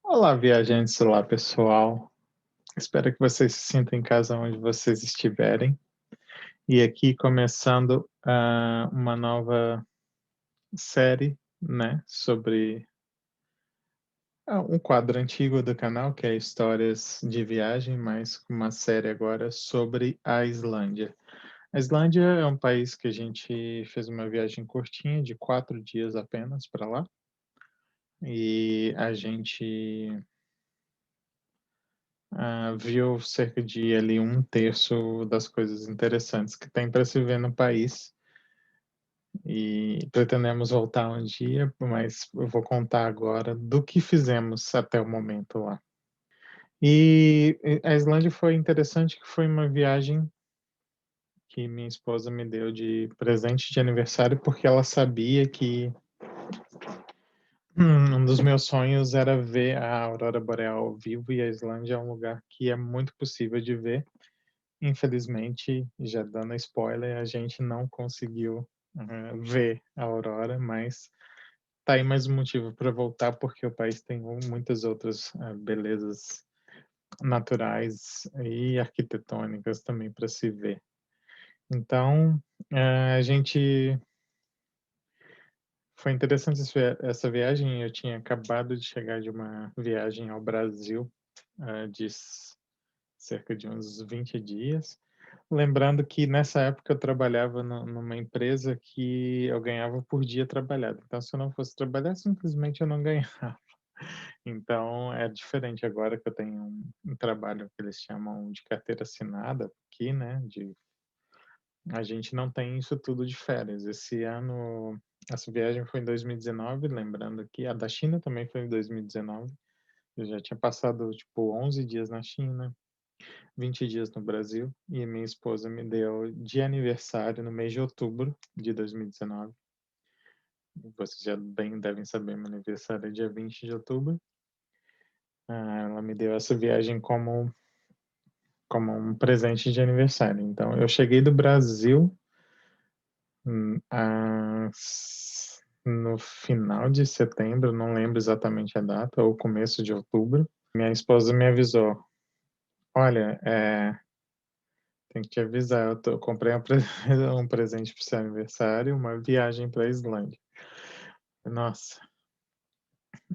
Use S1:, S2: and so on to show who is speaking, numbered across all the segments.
S1: Olá, viajantes, olá pessoal. Espero que vocês se sintam em casa onde vocês estiverem. E aqui começando uma nova série, né, sobre um quadro antigo do canal, que é Histórias de Viagem, mas com uma série agora sobre a Islândia. A Islândia é um país que a gente fez uma viagem curtinha, de 4 dias apenas para lá. E a gente viu cerca de ali um terço das coisas interessantes que tem para se ver no país e pretendemos voltar um dia, mas eu vou contar agora do que fizemos até o momento lá. E a Islândia foi interessante, que foi uma viagem que minha esposa me deu de presente de aniversário, porque ela sabia que um dos meus sonhos era ver a aurora boreal ao vivo, e a Islândia é um lugar que é muito possível de ver. Infelizmente, já dando spoiler, a gente não conseguiu ver a aurora, mas tá aí mais um motivo para voltar, porque o país tem muitas outras belezas naturais e arquitetônicas também para se ver. Então, a gente foi interessante essa viagem. Eu tinha acabado de chegar de uma viagem ao Brasil, de cerca de uns 20 dias. Lembrando que nessa época eu trabalhava numa empresa que eu ganhava por dia trabalhado. Então, se eu não fosse trabalhar, simplesmente eu não ganhava. Então, é diferente agora que eu tenho um trabalho que eles chamam de carteira assinada aqui, né? A gente não tem isso tudo de férias. Esse ano, essa viagem foi em 2019, lembrando que a da China também foi em 2019. Eu já tinha passado, tipo, 11 dias na China, 20 dias no Brasil, e minha esposa me deu de aniversário no mês de outubro de 2019. Vocês já bem devem saber, meu aniversário é dia 20 de outubro. Ela me deu essa viagem como um presente de aniversário. Então, eu cheguei do Brasil no final de setembro, não lembro exatamente a data, ou começo de outubro. Minha esposa me avisou: olha, tem que te avisar, eu comprei um presente para o seu aniversário, uma viagem para a Islândia. Nossa,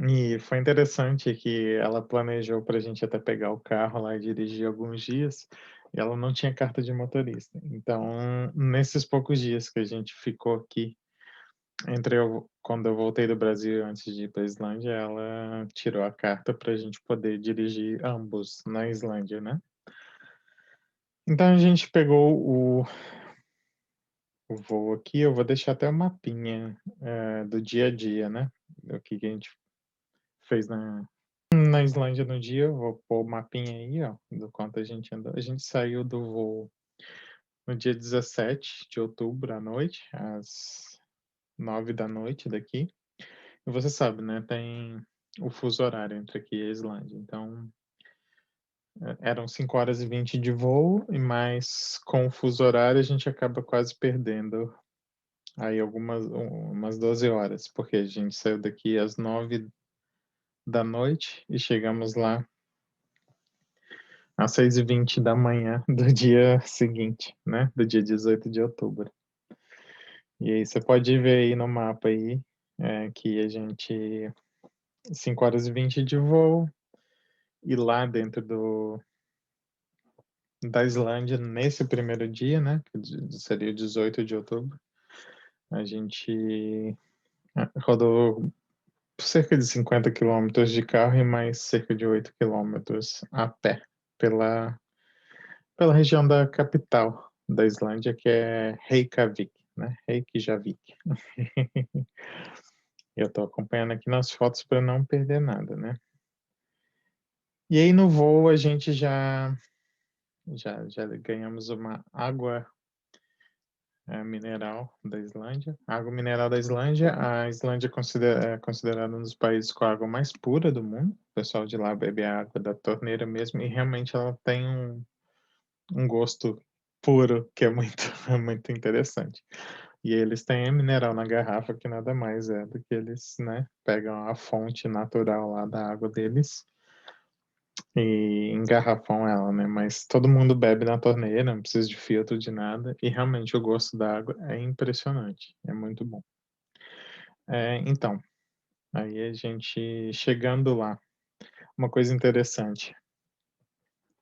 S1: e foi interessante que ela planejou para a gente até pegar o carro lá e dirigir alguns dias, e ela não tinha carta de motorista. Então, nesses poucos dias que a gente ficou aqui, quando eu voltei do Brasil antes de ir para a Islândia, ela tirou a carta para a gente poder dirigir ambos na Islândia, né? Então a gente pegou o voo aqui. Eu vou deixar até o mapinha do dia a dia, né? O que a gente fez na Islândia no dia. Eu vou pôr o mapinha aí, ó, do quanto a gente andou. A gente saiu do voo no dia 17 de outubro à noite, às 9 da noite daqui. E você sabe, né? Tem o fuso horário entre aqui e a Islândia. Então, eram 5 horas e 20 de voo, e mais com o fuso horário a gente acaba quase perdendo aí umas 12 horas, porque a gente saiu daqui às 9 da noite e chegamos lá às 6h20 da manhã do dia seguinte, né? Do dia 18 de outubro. E aí você pode ver aí no mapa aí, que a gente 5 horas e 20 de voo, e lá dentro da Islândia, nesse primeiro dia, né? Que seria o 18 de outubro, a gente rodou cerca de 50 quilômetros de carro e mais cerca de 8 quilômetros a pé pela, pela região da capital da Islândia, que é Reykjavik, né? Reykjavik. Eu estou acompanhando aqui nas fotos para não perder nada, né? E aí no voo a gente já ganhamos uma água mineral da Islândia. A água mineral da Islândia. A Islândia é considerada um dos países com a água mais pura do mundo. O pessoal de lá bebe a água da torneira mesmo, e realmente ela tem um gosto puro, que é muito, muito interessante. E eles têm mineral na garrafa que nada mais é do que eles, né, pegam a fonte natural lá da água deles e engarrafam ela, né, mas todo mundo bebe na torneira, não precisa de filtro, de nada, e realmente o gosto da água é impressionante, é muito bom. Então, aí a gente chegando lá, uma coisa interessante,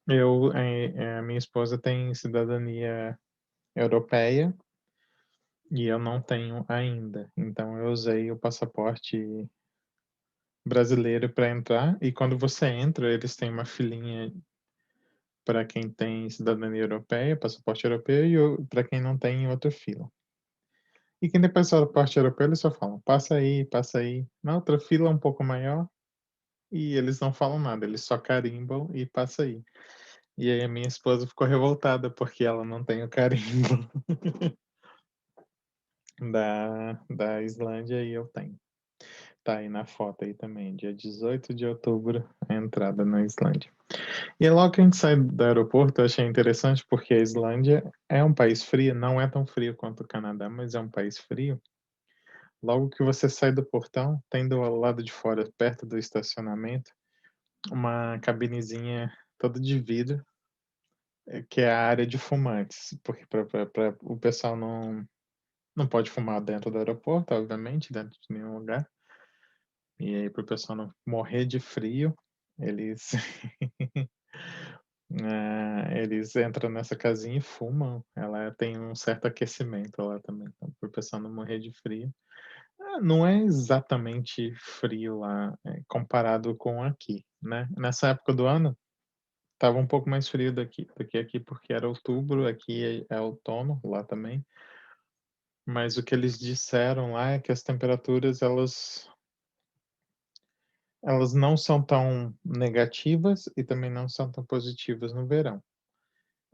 S1: a minha esposa tem cidadania europeia e eu não tenho ainda, então eu usei o passaporte brasileiro para entrar, e quando você entra, eles têm uma filinha para quem tem cidadania europeia, passaporte europeu, e para quem não tem, outra fila. E quem tem passaporte europeu, eles só falam: "Passa aí, passa aí". Na outra fila um pouco maior, e eles não falam nada, eles só carimbam e passa aí. E aí a minha esposa ficou revoltada, porque ela não tem o carimbo da Islândia e eu tenho. Tá aí na foto aí também, dia 18 de outubro, a entrada na Islândia. E logo que a gente sai do aeroporto, eu achei interessante, porque a Islândia é um país frio, não é tão frio quanto o Canadá, mas é um país frio. Logo que você sai do portão, tem do lado de fora, perto do estacionamento, uma cabinezinha toda de vidro, que é a área de fumantes, porque para o pessoal não pode fumar dentro do aeroporto, obviamente, dentro de nenhum lugar. E aí, para o pessoal não morrer de frio, eles eles entram nessa casinha e fumam. Ela tem um certo aquecimento lá também, então para o pessoal não morrer de frio. Não é exatamente frio lá, comparado com aqui, né. Nessa época do ano, estava um pouco mais frio do que aqui, porque era outubro, aqui é outono, lá também. Mas o que eles disseram lá é que as temperaturas elas não são tão negativas e também não são tão positivas no verão.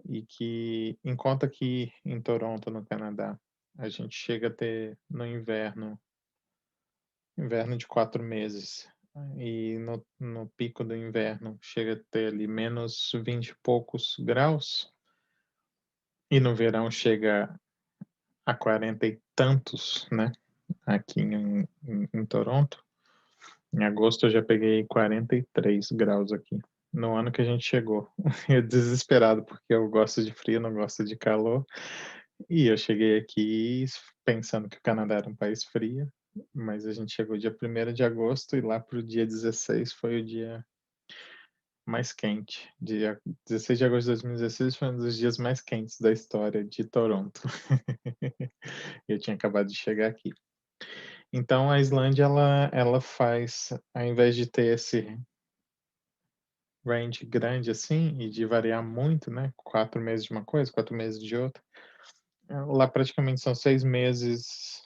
S1: E que enquanto aqui em Toronto, no Canadá, a gente chega a ter no inverno de 4 meses, e no pico do inverno chega a ter ali menos 20 e poucos graus, e no verão chega a 40 e tantos, né, aqui em Toronto. Em agosto eu já peguei 43 graus aqui, no ano que a gente chegou. Eu desesperado, porque eu gosto de frio, não gosto de calor, e eu cheguei aqui pensando que o Canadá era um país frio, mas a gente chegou dia 1º de agosto, e lá para o dia 16 foi o dia mais quente. Dia 16 de agosto de 2016 foi um dos dias mais quentes da história de Toronto. Eu tinha acabado de chegar aqui. Então a Islândia ela faz, ao invés de ter esse range grande, assim, e de variar muito, né, 4 meses de uma coisa, 4 meses de outra, lá praticamente são 6 meses,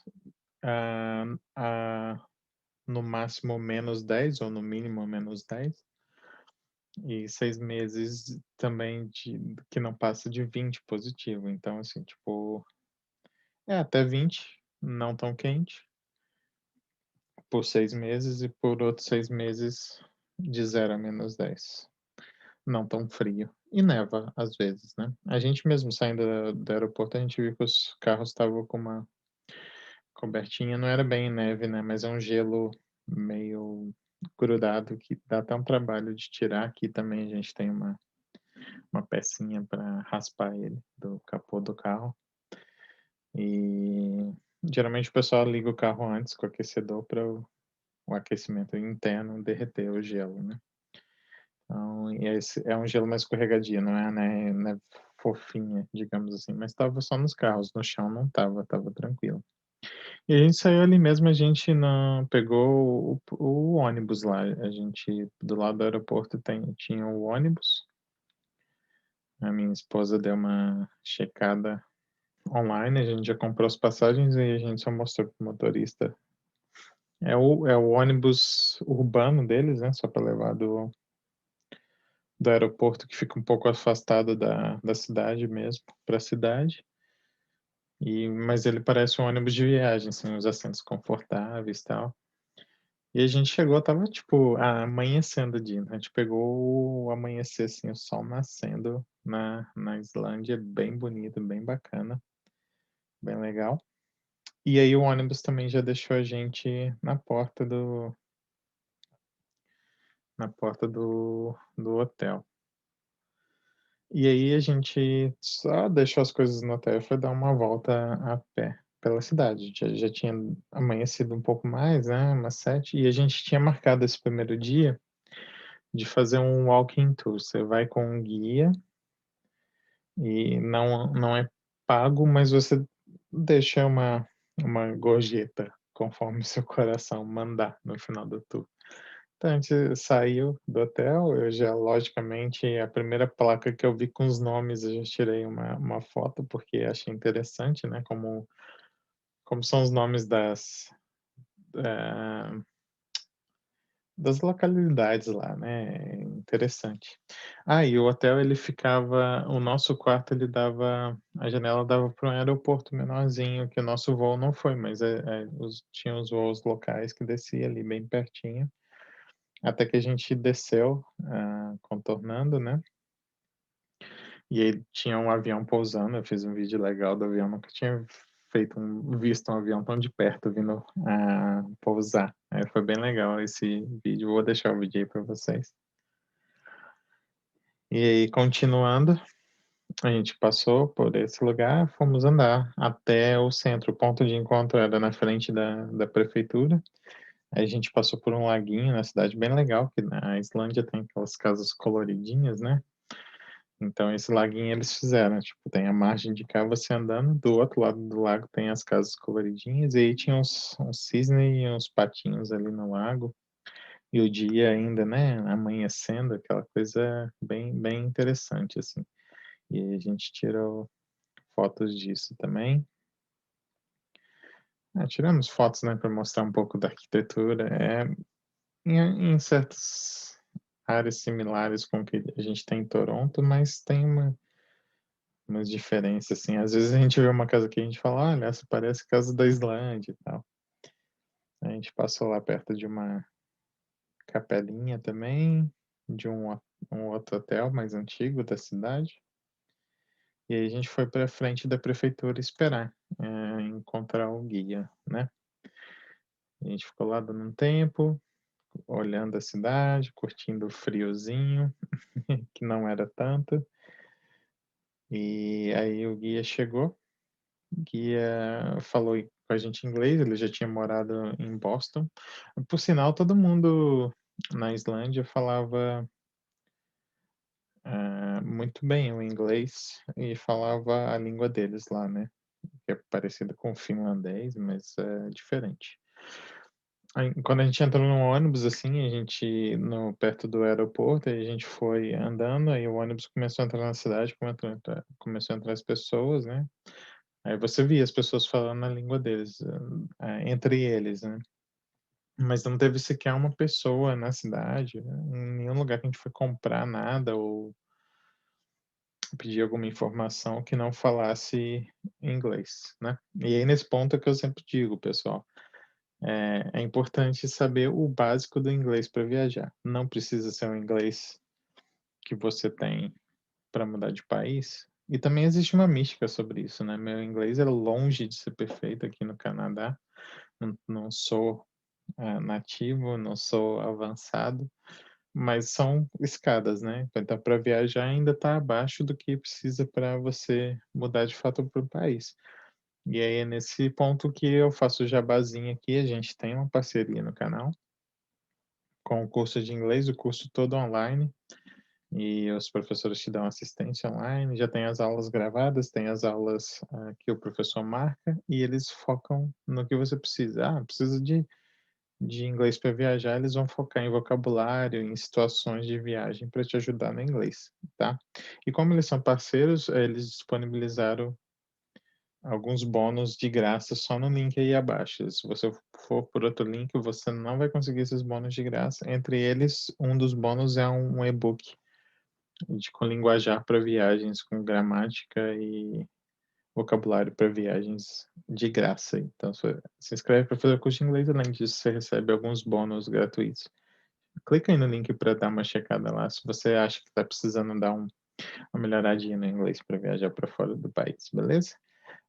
S1: a no máximo -10 ou no mínimo -10, e 6 meses também que não passa de 20 positivo. Então, assim, tipo, até 20, não tão quente, por 6 meses, e por outros 6 meses de 0 a -10. Não tão frio. E neva às vezes, né. A gente mesmo saindo do aeroporto, a gente viu que os carros estavam com uma cobertinha, não era bem neve, né, mas é um gelo meio grudado que dá até um trabalho de tirar. Aqui também a gente tem uma pecinha para raspar ele do capô do carro. E geralmente o pessoal liga o carro antes com o aquecedor para o aquecimento interno derreter o gelo, né. Então, e esse é um gelo mais escorregadio, não é neve fofinha, digamos assim, mas estava só nos carros, no chão não estava, estava tranquilo. E a gente saiu ali mesmo, a gente não pegou o ônibus lá, a gente do lado do aeroporto tinha o ônibus, a minha esposa deu uma checada online, a gente já comprou as passagens e a gente só mostrou para o motorista. É o ônibus urbano deles, né, só para levar do aeroporto, que fica um pouco afastado da cidade mesmo, para a cidade. Mas ele parece um ônibus de viagem, assim, os assentos confortáveis, e tal. E a gente chegou, estava, tipo, amanhecendo o dia, né, a gente pegou o amanhecer, assim, o sol nascendo na Islândia, bem bonito, bem bacana, bem legal. E aí o ônibus também já deixou a gente na porta do hotel. E aí a gente só deixou as coisas no hotel e foi dar uma volta a pé pela cidade. Já tinha amanhecido um pouco mais, né, umas 7, e a gente tinha marcado esse primeiro dia de fazer um walking tour. Você vai com um guia e não é pago, mas você deixa uma gorjeta, conforme seu coração mandar no final do tour. Então a gente saiu do hotel, eu já logicamente a primeira placa que eu vi com os nomes, eu já tirei uma foto, porque achei interessante, né, como são os nomes eh, das localidades lá, né, interessante. E o hotel ele ficava o nosso quarto ele dava a janela dava para um aeroporto menorzinho, que o nosso voo não foi, mas, tinha os voos locais que descia ali bem pertinho, até que a gente desceu, contornando, né, e aí tinha um avião pousando, eu fiz um vídeo legal do avião, nunca tinha visto um avião tão de perto vindo, pousar. Aí foi bem legal esse vídeo, vou deixar o vídeo aí para vocês. E aí continuando, a gente passou por esse lugar, fomos andar até o centro, o ponto de encontro era na frente da prefeitura, aí a gente passou por um laguinho na cidade bem legal, que na Islândia tem aquelas casas coloridinhas, né. Então esse laguinho eles fizeram, tipo, tem a margem de cá, você andando, do outro lado do lago tem as casas coloridinhas, e aí tinha uns cisne e uns patinhos ali no lago, e o dia ainda, né, amanhecendo, aquela coisa bem interessante, assim. E aí a gente tirou fotos disso também. Tiramos fotos, né, para mostrar um pouco da arquitetura, em certas áreas similares com o que a gente tem em Toronto, mas tem umas diferenças, assim. Às vezes a gente vê uma casa que a gente fala: "Olha, essa parece casa da Islândia", e tal. A gente passou lá perto de uma capelinha também, de um outro hotel mais antigo da cidade, e aí a gente foi pra frente da prefeitura esperar, encontrar o guia, né. A gente ficou lá dando um tempo, olhando a cidade, curtindo o friozinho, que não era tanto, e aí o guia chegou. Guia falou com a gente em inglês, ele já tinha morado em Boston. Por sinal, todo mundo na Islândia falava, muito bem o inglês e falava a língua deles lá, né, que é parecida com o finlandês, mas é diferente. Aí, quando a gente entrou no ônibus, assim, a gente no perto do aeroporto, aí a gente foi andando, aí o ônibus começou a entrar na cidade, começou a entrar as pessoas, né. Aí você via as pessoas falando a língua deles, entre eles, né. Mas não teve sequer uma pessoa na cidade, em nenhum lugar que a gente foi comprar nada ou pedir alguma informação que não falasse inglês, né. E aí nesse ponto é que eu sempre digo, pessoal, é importante saber o básico do inglês para viajar. Não precisa ser um inglês que você tem para mudar de país. E também existe uma mística sobre isso, né. Meu inglês é longe de ser perfeito aqui no Canadá. Não sou, nativo, não sou avançado, mas são escadas, né. Então para viajar ainda está abaixo do que precisa para você mudar de fato para o país. E aí é nesse ponto que eu faço o jabazinho aqui, a gente tem uma parceria no canal, com o curso de inglês, o curso todo online, e os professores te dão assistência online, já tem as aulas gravadas, tem as aulas, que o professor marca, e eles focam no que você precisa. Precisa de inglês para viajar, eles vão focar em vocabulário, em situações de viagem para te ajudar no inglês, tá. E como eles são parceiros, eles disponibilizaram alguns bônus de graça só no link aí abaixo. Se você for por outro link, você não vai conseguir esses bônus de graça. Entre eles, um dos bônus é um e-book com linguajar para viagens, com gramática e vocabulário para viagens de graça. Então, você se inscreve para fazer o curso de inglês, além disso, você recebe alguns bônus gratuitos. Clica aí no link para dar uma checada lá, se você acha que está precisando dar uma melhoradinha no inglês para viajar para fora do país, beleza?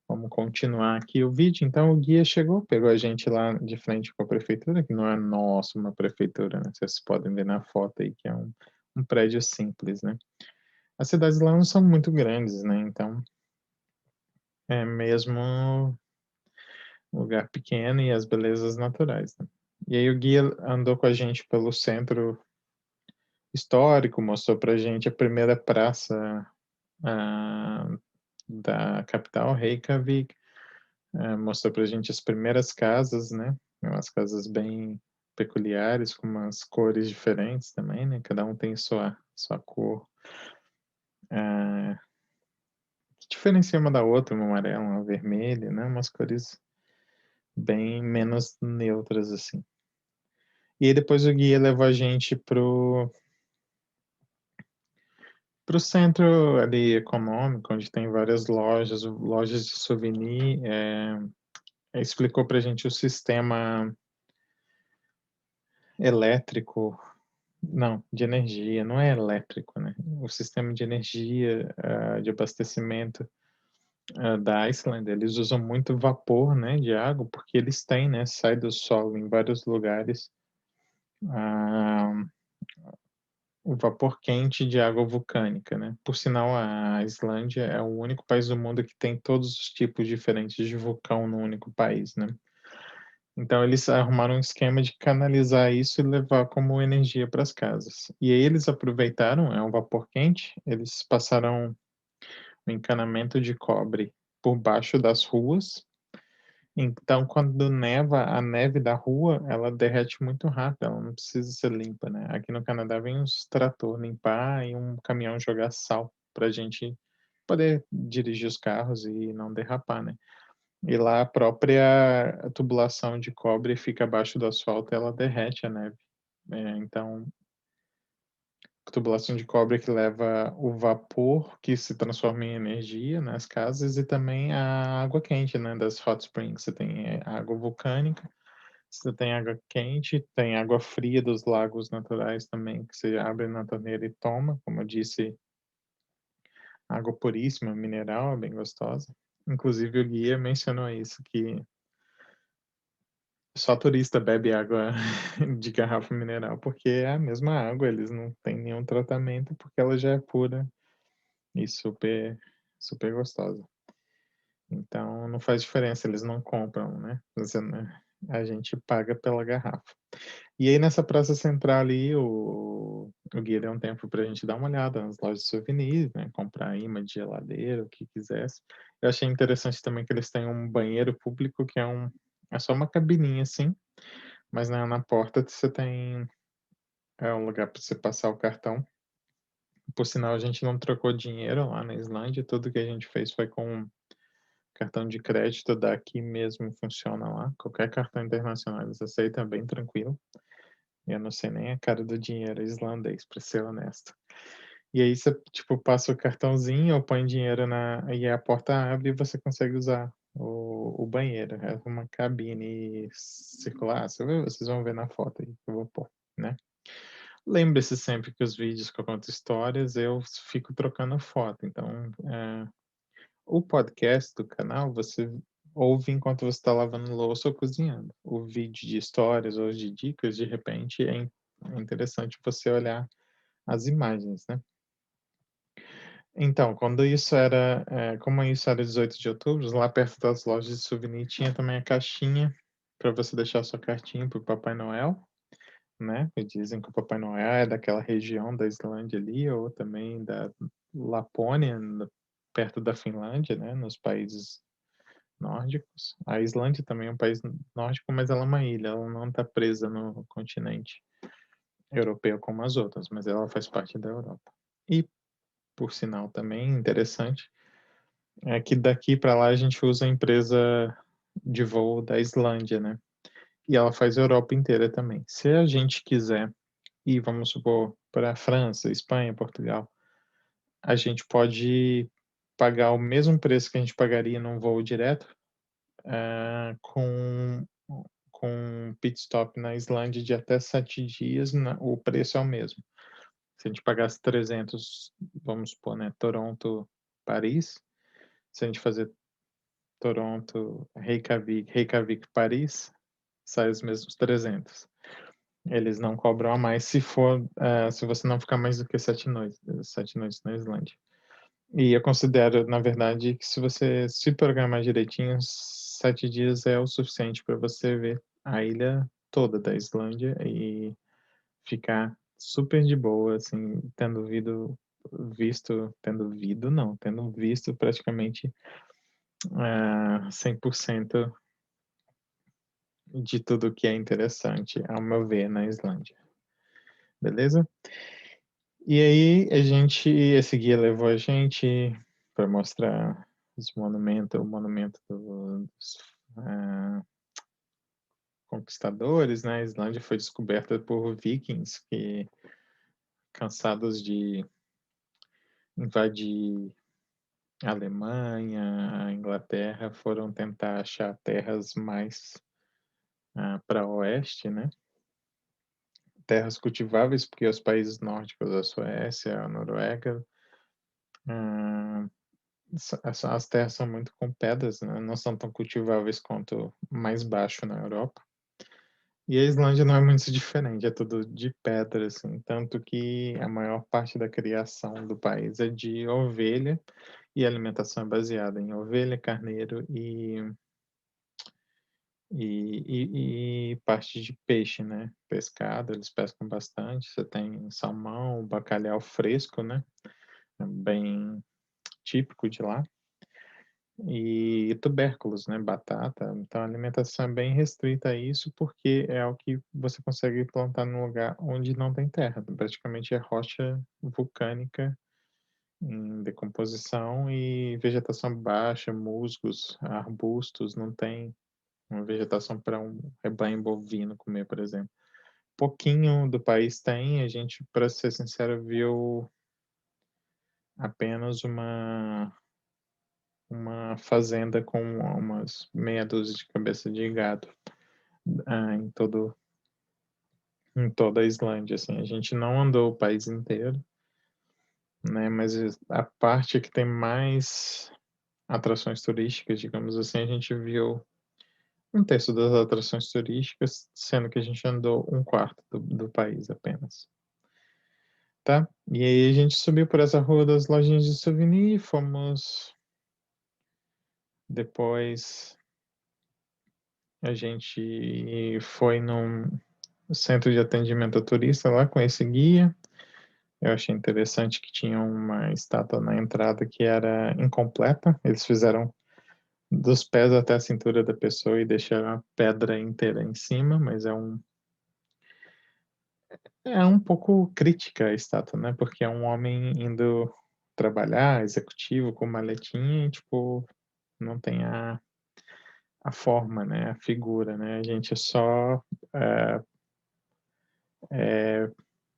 S1: Vamos continuar aqui o vídeo. Então, o guia chegou, pegou a gente lá de frente com a prefeitura, que não é nossa uma prefeitura, né? Vocês podem ver na foto aí que é um prédio simples, né? As cidades lá não são muito grandes, né? Então, é mesmo um lugar pequeno e as belezas naturais, né? E aí o guia andou com a gente pelo centro histórico, mostrou pra gente a primeira praça da capital, Reykjavik, mostrou pra gente as primeiras casas, né? Umas casas bem peculiares, com umas cores diferentes também, né? Cada um tem sua cor, que diferencia uma da outra, uma amarela, uma vermelha, né? Umas cores bem menos neutras, assim. E aí depois o guia levou a gente pro centro ali econômico, onde tem várias lojas de souvenir, explicou pra gente o sistema elétrico, não, de energia, não é elétrico, né? O sistema de energia, de abastecimento da Iceland, eles usam muito vapor, né, de água, porque eles têm, né, sai do solo em vários lugares, o vapor quente de água vulcânica, né? Por sinal, a Islândia é o único país do mundo que tem todos os tipos diferentes de vulcão no único país, né? Então eles arrumaram um esquema de canalizar isso e levar como energia para as casas. E aí eles aproveitaram, é um vapor quente, eles passaram um encanamento de cobre por baixo das ruas. Então, quando neva, a neve da rua, ela derrete muito rápido, ela não precisa ser limpa, né? Aqui no Canadá vem uns trator limpar e um caminhão jogar sal para a gente poder dirigir os carros e não derrapar, né? E lá a própria tubulação de cobre fica abaixo do asfalto e ela derrete a neve. Então, a tubulação de cobre que leva o vapor que se transforma em energia nas casas e também a água quente, né, das hot springs. Você tem água vulcânica, você tem água quente, tem água fria dos lagos naturais também, que você abre na torneira e toma. Como eu disse, água puríssima, mineral, é bem gostosa. Inclusive o guia mencionou isso, que só turista bebe água de garrafa mineral, porque é a mesma água, eles não têm nenhum tratamento, porque ela já é pura e super, super gostosa. Então não faz diferença, eles não compram, né? A gente paga pela garrafa. E aí nessa praça central ali, o guia deu um tempo pra gente dar uma olhada nas lojas de souvenirs, né? Comprar imã de geladeira, o que quisesse. Eu achei interessante também que eles têm um banheiro público que é só uma cabininha assim, mas na porta você tem um lugar para você passar o cartão. Por sinal, a gente não trocou dinheiro lá na Islândia, tudo que a gente fez foi com cartão de crédito daqui mesmo funciona lá. Qualquer cartão internacional eles aceitam, é bem tranquilo. Eu não sei nem a cara do dinheiro islandês, para ser honesto. E aí você, tipo, passa o cartãozinho ou põe dinheiro e a porta abre e você consegue usar o banheiro. É uma cabine circular, vocês vão ver na foto aí que eu vou pôr, né? Lembre-se sempre que os vídeos que eu conto histórias, eu fico trocando foto. Então, o podcast do canal, você ouve enquanto você está lavando louça ou cozinhando. O vídeo de histórias ou de dicas, de repente, é interessante você olhar as imagens, né? Então, como isso era 18 de outubro, lá perto das lojas de souvenir tinha também a caixinha para você deixar sua cartinha para o Papai Noel, né? Que dizem que o Papai Noel é daquela região da Islândia ali, ou também da Lapônia, perto da Finlândia, né? Nos países nórdicos. A Islândia também é um país nórdico, mas ela é uma ilha, ela não está presa no continente europeu como as outras, mas ela faz parte da Europa. E, por sinal, também interessante, é que daqui para lá a gente usa a empresa de voo da Islândia, né? E ela faz a Europa inteira também. Se a gente quiser ir, vamos supor, para a França, Espanha, Portugal, a gente pode pagar o mesmo preço que a gente pagaria num voo direto, com um pit stop na Islândia de até 7 dias, o preço é o mesmo. Se a gente pagasse 300, vamos supor, né, Toronto, Paris, se a gente fazer Toronto, Reykjavik, Paris, sai os mesmos 300. Eles não cobram a mais se você não ficar mais do que 7 noites na Islândia. E eu considero, na verdade, que se você se programar direitinho, 7 dias é o suficiente para você ver a ilha toda da Islândia e ficar super de boa, assim, tendo visto praticamente 100% de tudo que é interessante, ao meu ver, na Islândia. Beleza? E aí, esse guia levou a gente para mostrar o monumento dos conquistadores, né? A Islândia foi descoberta por vikings que, cansados de invadir a Alemanha, a Inglaterra, foram tentar achar terras mais para oeste, né? Terras cultiváveis, porque os países nórdicos, a Suécia, a Noruega, as terras são muito com pedras, né? Não são tão cultiváveis quanto mais baixo na Europa. E a Islândia não é muito diferente, é tudo de pedra, assim, tanto que a maior parte da criação do país é de ovelha e a alimentação é baseada em ovelha, carneiro e parte de peixe, né? Pescado, eles pescam bastante. Você tem salmão, bacalhau fresco, né? Bem típico de lá. E tubérculos, né? Batata. Então a alimentação é bem restrita a isso porque é o que você consegue plantar num lugar onde não tem terra. Praticamente é rocha vulcânica em decomposição e vegetação baixa, musgos, arbustos, não tem uma vegetação para um rebanho bovino comer, por exemplo. Pouquinho do país tem, a gente, para ser sincero, viu apenas uma fazenda com umas meia dúzia de cabeça de gado em toda a Islândia, assim. A gente não andou o país inteiro, né? Mas a parte que tem mais atrações turísticas, digamos assim, a gente viu um terço das atrações turísticas, sendo que a gente andou um quarto do país apenas. Tá? E aí a gente subiu por essa rua das lojinhas de souvenir, fomos depois a gente foi num centro de atendimento ao turista lá com esse guia. Eu achei interessante que tinha uma estátua na entrada que era incompleta. Eles fizeram dos pés até a cintura da pessoa e deixaram a pedra inteira em cima, mas é um pouco crítica a estátua, né? Porque é um homem indo trabalhar, executivo, com maletinha e, tipo, não tem a forma, né? A figura, né? A gente é só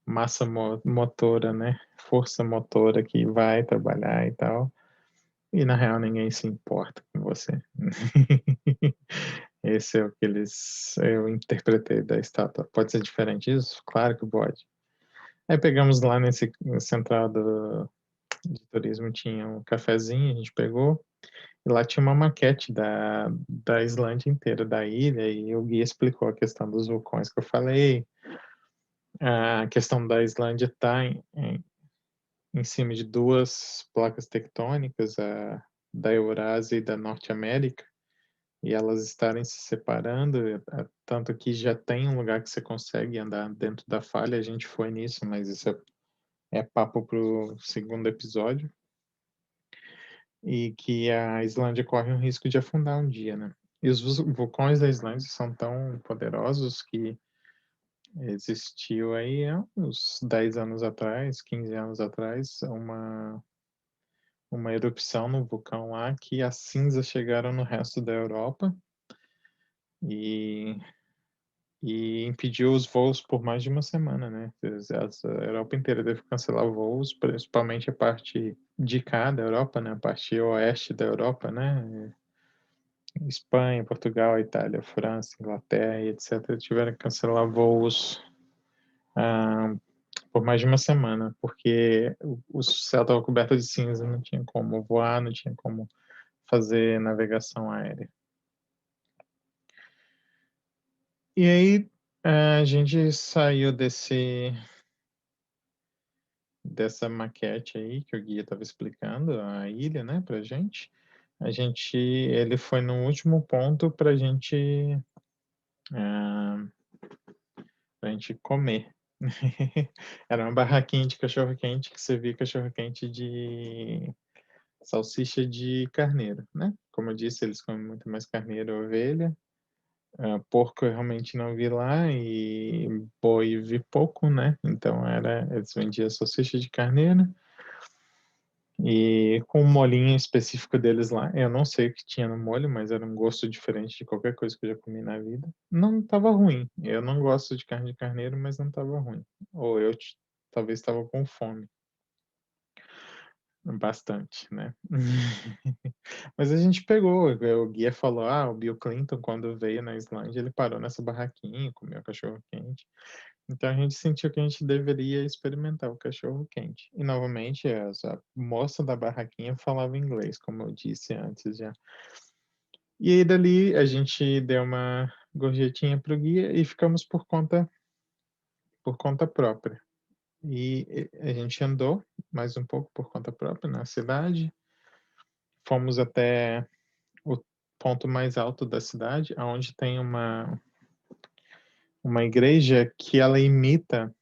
S1: massa motora, né? Força motora que vai trabalhar e tal. E, na real, ninguém se importa com você. Esse é o que eu interpretei da estátua. Pode ser diferente disso? Claro que pode. Aí pegamos lá nesse central de turismo, tinha um cafezinho, a gente pegou, e lá tinha uma maquete da Islândia inteira, da ilha, e o guia explicou a questão dos vulcões que eu falei. A questão da Islândia está em cima de duas placas tectônicas, da Eurásia e da Norte América, e elas estarem se separando, tanto que já tem um lugar que você consegue andar dentro da falha, a gente foi nisso, mas isso é papo para o segundo episódio, e que a Islândia corre um risco de afundar um dia, né? E os vulcões da Islândia são tão poderosos que existiu aí há uns 10 anos atrás, 15 anos atrás, uma erupção no vulcão lá que as cinzas chegaram no resto da Europa e, e impediu os voos por mais de uma semana, né? A Europa inteira teve que cancelar voos, principalmente a parte de cá da Europa, né? A parte oeste da Europa, né? Espanha, Portugal, Itália, França, Inglaterra e etc. tiveram que cancelar voos por mais de uma semana, porque o céu estava coberto de cinza, não tinha como voar, não tinha como fazer navegação aérea. E aí, a gente saiu dessa maquete aí que o guia estava explicando, a ilha, né, pra gente. Ele foi no último ponto pra gente comer. Era uma barraquinha de cachorro-quente que servia cachorro-quente de salsicha de carneiro, né? Como eu disse, eles comem muito mais carneiro ou ovelha. Porco eu realmente não vi lá e boi vi pouco, né? Então eles vendiam salsicha de carneiro e com um molhinho específico deles lá. Eu não sei o que tinha no molho, mas era um gosto diferente de qualquer coisa que eu já comi na vida. Não estava ruim. Eu não gosto de carne de carneiro, mas não estava ruim. Ou talvez estava com fome. Bastante, né? Mas a gente pegou, o guia falou, o Bill Clinton, quando veio na Islândia, ele parou nessa barraquinha, comeu cachorro-quente. Então a gente sentiu que a gente deveria experimentar o cachorro-quente. E novamente, a moça da barraquinha falava inglês, como eu disse antes já. E aí dali a gente deu uma gorjetinha pro guia e ficamos por conta própria. E a gente andou mais um pouco por conta própria na cidade. Fomos até o ponto mais alto da cidade, onde tem uma igreja que ela imita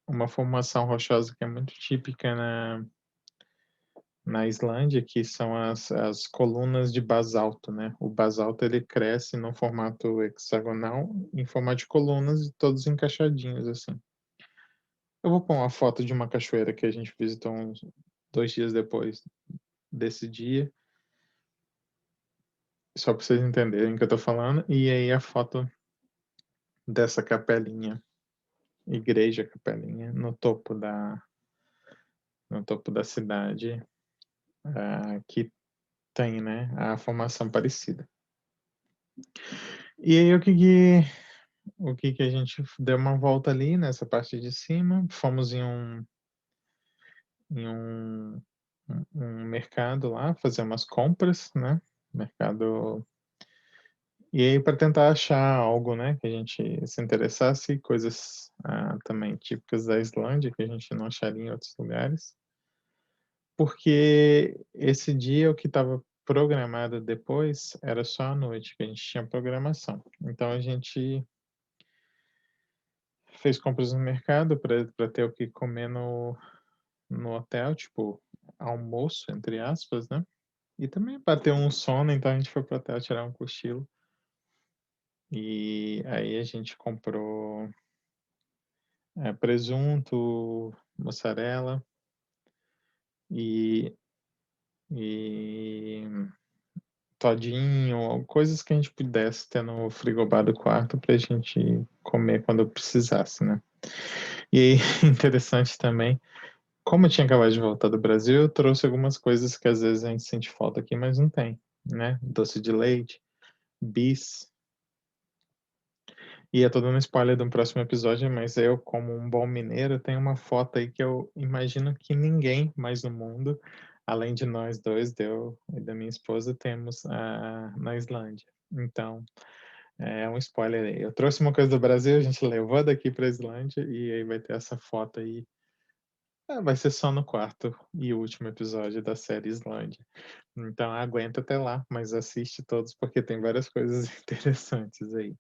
S1: uma formação rochosa que é muito típica na Islândia, que são as colunas de basalto, né? O basalto ele cresce no formato hexagonal, em formato de colunas, e todos encaixadinhos assim. Eu vou pôr uma foto de uma cachoeira que a gente visitou uns 2 dias depois desse dia, só para vocês entenderem o que eu tô falando. E aí a foto dessa capelinha, igreja capelinha, no topo da cidade, que tem, né, a formação parecida. E aí o que a gente deu uma volta ali nessa parte de cima, fomos em um mercado lá fazer umas compras, né? Mercado. E aí para tentar achar algo, né, que a gente se interessasse, coisas também típicas da Islândia que a gente não acharia em outros lugares. Porque esse dia o que estava programado depois era só à noite, que a gente tinha programação. Então a gente fez compras no mercado para ter o que comer no hotel, tipo, almoço, entre aspas, né? E também para ter um sono, então a gente foi pro hotel tirar um cochilo. E aí a gente comprou presunto, mussarela e todinho, coisas que a gente pudesse ter no frigobar do quarto para a gente comer quando precisasse, né? E aí, interessante também, como eu tinha acabado de voltar do Brasil, eu trouxe algumas coisas que às vezes a gente sente falta aqui, mas não tem, né? Doce de leite, bis. E eu tô dando spoiler do próximo episódio, mas eu, como um bom mineiro, tenho uma foto aí que eu imagino que ninguém mais no mundo, além de nós dois, eu e da minha esposa, temos na Islândia. Então, é um spoiler aí. Eu trouxe uma coisa do Brasil, a gente levou daqui para a Islândia e aí vai ter essa foto aí. Vai ser só no quarto e último episódio da série Islândia. Então aguenta até lá, mas assiste todos porque tem várias coisas interessantes aí.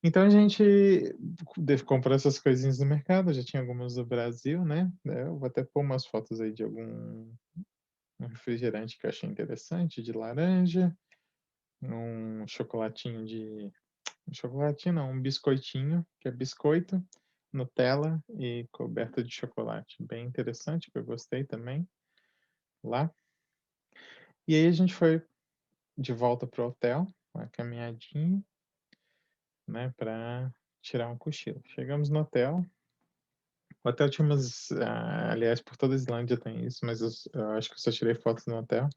S1: Então a gente comprou essas coisinhas no mercado, já tinha algumas do Brasil, né? Eu vou até pôr umas fotos aí de algum refrigerante que eu achei interessante, de laranja, um chocolatinho de chocolate não, um biscoitinho, que é biscoito, Nutella e coberta de chocolate. Bem interessante, que eu gostei também, lá. E aí a gente foi de volta pro hotel, uma caminhadinha, né, para tirar um cochilo. Chegamos no hotel. O hotel tinha umas, aliás, por toda a Islândia tem isso, mas eu acho que eu só tirei fotos no hotel.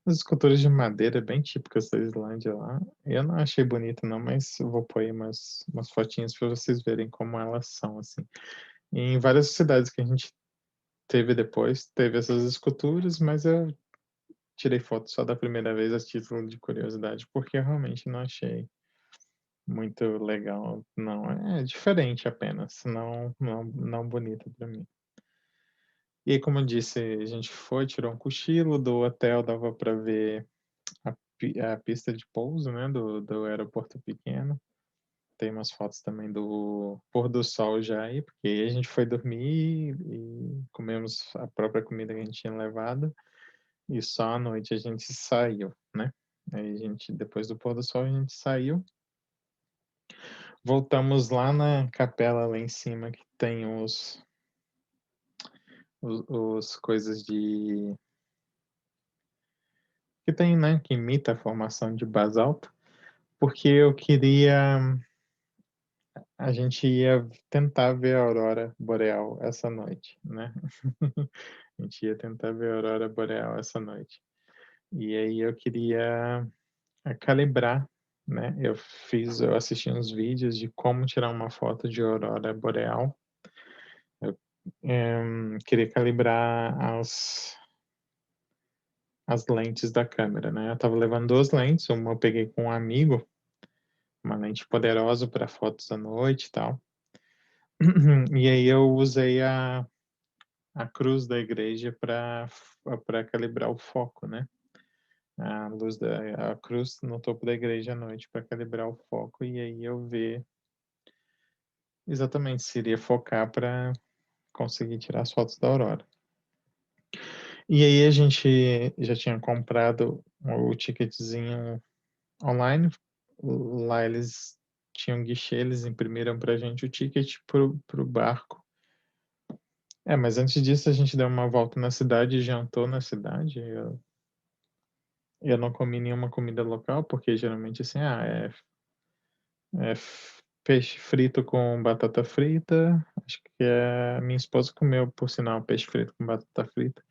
S1: As esculturas de madeira bem típicas da Islândia lá. Eu não achei bonito não, mas eu vou pôr aí umas fotinhas para vocês verem como elas são, assim. E em várias cidades que a gente teve depois, teve essas esculturas, mas tirei foto só da primeira vez a título de curiosidade, porque eu realmente não achei muito legal, não. É diferente apenas, não bonita para mim. E aí, como eu disse, a gente foi, tirou um cochilo, do hotel dava para ver a pista de pouso, né, do aeroporto pequeno. Tem umas fotos também do pôr do sol já aí, porque aí a gente foi dormir e comemos a própria comida que a gente tinha levado, e só à noite a gente saiu, né. Aí a gente, depois do pôr do sol, a gente saiu, voltamos lá na capela lá em cima que tem os coisas de que tem, né, que imita a formação de basalto, porque eu queria a gente ia tentar ver a aurora boreal essa noite, né. A gente ia tentar ver a aurora boreal essa noite. E aí eu queria, calibrar, né, eu assisti uns vídeos de como tirar uma foto de aurora boreal. Eu, queria calibrar as lentes da câmera, né. Eu estava levando 2 lentes, uma eu peguei com um amigo, uma lente poderosa para fotos à noite e tal. E aí eu usei a cruz da igreja para calibrar o foco, né. A cruz no topo da igreja à noite para calibrar o foco, e aí eu ver exatamente se iria focar para conseguir tirar as fotos da aurora. E aí a gente já tinha comprado o ticketzinho online, lá eles tinham guichê, eles imprimiram pra gente o ticket para o barco. Mas antes disso a gente deu uma volta na cidade, jantou na cidade. Eu não comi nenhuma comida local, porque geralmente, assim, peixe frito com batata frita. Acho que minha esposa comeu, por sinal, peixe frito com batata frita.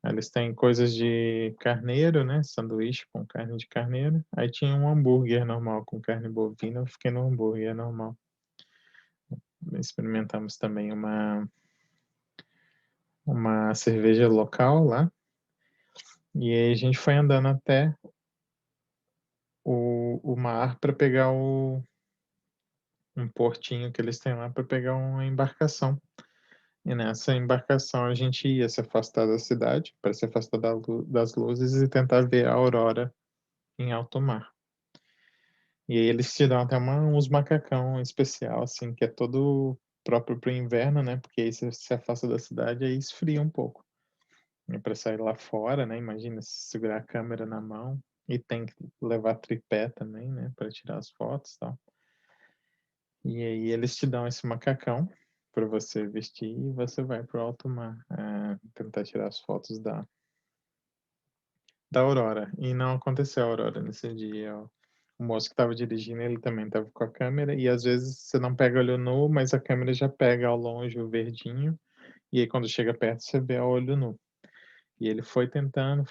S1: Eles têm coisas de carneiro, né, sanduíche com carne de carneiro. Aí tinha um hambúrguer normal com carne bovina, eu fiquei no hambúrguer normal. Experimentamos também uma cerveja local lá, e aí a gente foi andando até o mar para pegar um portinho que eles têm lá para pegar uma embarcação. E nessa embarcação a gente ia se afastar da cidade, para se afastar das luzes e tentar ver a aurora em alto mar. E aí eles te dão até uns macacão especial, assim, que é todo próprio para o inverno, né, porque aí você se afasta da cidade, aí esfria um pouco. E para sair lá fora, né, imagina segurar a câmera na mão, e tem que levar tripé também, né, para tirar as fotos e tal. E aí eles te dão esse macacão para você vestir e você vai para o alto mar, tentar tirar as fotos da aurora. E não aconteceu a aurora nesse dia. O moço que estava dirigindo, ele também estava com a câmera, e às vezes você não pega olho nu, mas a câmera já pega ao longe o verdinho, e aí quando chega perto você vê a olho nu. E ele foi tentando,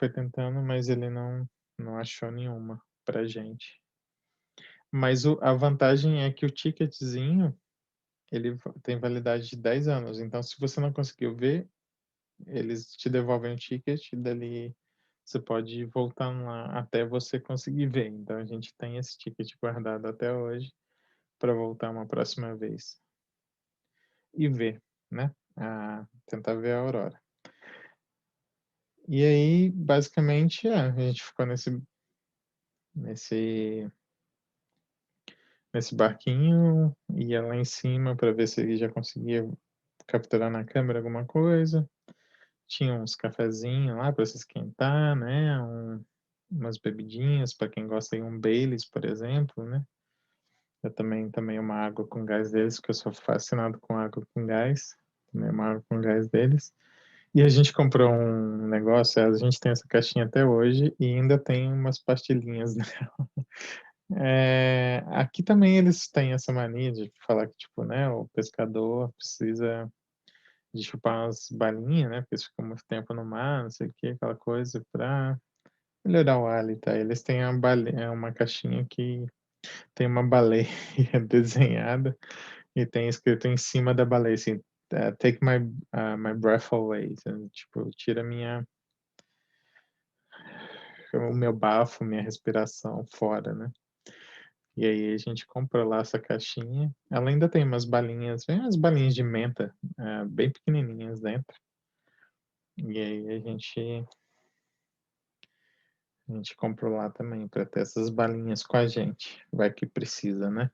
S1: mas ele não achou nenhuma pra gente. Mas a vantagem é que o ticketzinho, ele tem validade de 10 anos, então se você não conseguiu ver, eles te devolvem o ticket e dali você pode ir voltando lá até você conseguir ver. Então a gente tem esse ticket guardado até hoje para voltar uma próxima vez e ver, né, tentar ver a aurora. E aí, basicamente, a gente ficou nesse nesse barquinho, ia lá em cima para ver se ele já conseguia capturar na câmera alguma coisa. Tinha uns cafezinhos lá para se esquentar, né, umas bebidinhas para quem gosta, de um Baileys, por exemplo, né. Eu também tomei uma água com gás deles, porque eu sou fascinado com água com gás, tomei uma água com gás deles. E a gente comprou um negócio, a gente tem essa caixinha até hoje e ainda tem umas pastilhinhas, né. Aqui também eles têm essa mania de falar que, tipo, né, o pescador precisa de chupar umas balinhas, né, porque eles ficam muito tempo no mar, não sei o quê, aquela coisa, pra melhorar o hálito. Aí eles têm uma caixinha que tem uma baleia desenhada e tem escrito em cima da baleia, assim, "Take my breath away", sabe, tipo, tira minha o meu bafo, minha respiração fora, né. E aí a gente comprou lá essa caixinha. Ela ainda tem umas balinhas, vem umas balinhas de menta, bem pequenininhas dentro. E aí a gente comprou lá também para ter essas balinhas com a gente, vai que precisa, né.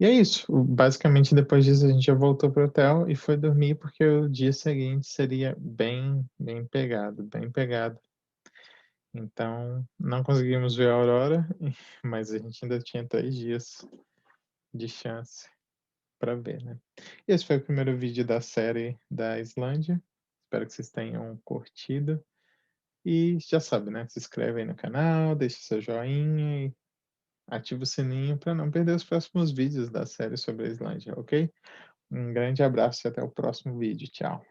S1: E é isso, basicamente depois disso a gente já voltou pro hotel e foi dormir, porque o dia seguinte seria bem pegado, bem pegado. Então, não conseguimos ver a aurora, mas a gente ainda tinha 3 dias de chance para ver, né. Esse foi o primeiro vídeo da série da Islândia, espero que vocês tenham curtido. E já sabe, né, se inscreve aí no canal, deixa seu joinha e ativa o sininho para não perder os próximos vídeos da série sobre a Islândia, ok? Um grande abraço e até o próximo vídeo. Tchau.